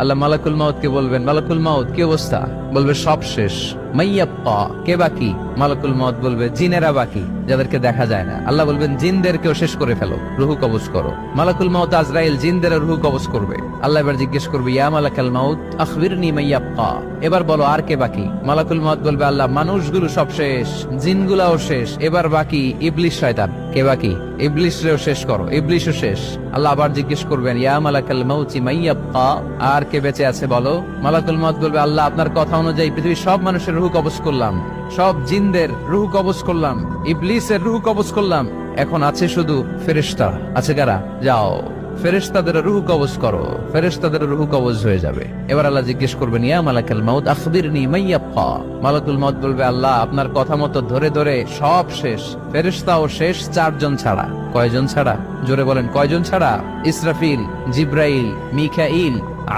আল্লাহ মালাকুল মাউত কে বলবেন, মালাকুল মাউত কি অবস্থা? বলবে সব শেষ। মাইয়াব্বা, কে বাকি? মালাকুল মাউত বলবে জিনেরা বাকি, যাদেরকে দেখা যায় না। আল্লাহ বলবেন জিনদেরকেও শেষ করে ফেলো, রুহু কবজ করো। মালাকুল মাউত আজরাইল জিনদের রুহু কবজ করবে। আল্লাহ এবার জিজ্ঞেস করবে, ইয়া মালাকাল মাউত আখবিরনি মাইয়াব্বা, এবার বলো আর কে বাকি? মালাকুল মাউত বলবে, আল্লাহ মানুষগুলো সব শেষ, জিনগুলাও শেষ, এবার বাকি ইবলিস শয়তান। কে বাকি? ইবলিসরেও শেষ করো, ইবলিসও শেষ। আল্লাহ আবার জিজ্ঞেস করবেন, ইয়া মালাকাল মাউতি মাইয়াব্বা, আর কে বেঁচে আছে বলো? মালাকুল মাউত বলবে, আল্লাহ আপনার কথা অনুযায়ী পৃথিবীর সব মানুষের রুহু কবজ করলাম, সব জিনদের রুহু কবজ করলাম, ইবলিসের রুহু কবজ করলাম, এখন আছে শুধু ফেরেশতা। আছে কারা? যাও ফেরেশতাদের রুহু কবজ করো। ফেরেশতাদের রুহু কবজ হয়ে যাবে। এবার আল্লাহ জিজ্ঞেস করবেন, ইয়া মালাকাল মাউত আখবিরনি মাইয়াব্বা। মালাকুল মাউত বলবে, আল্লাহ আপনার কথা মতো ধরে ধরে সব শেষ, ফেরেশতাও শেষ, 4 জন ছাড়া। কয়জন ছাড়া? জোরে বলেন, কয়জন ছাড়া? ইসরাফিল, জিব্রাইল, মিকাইল,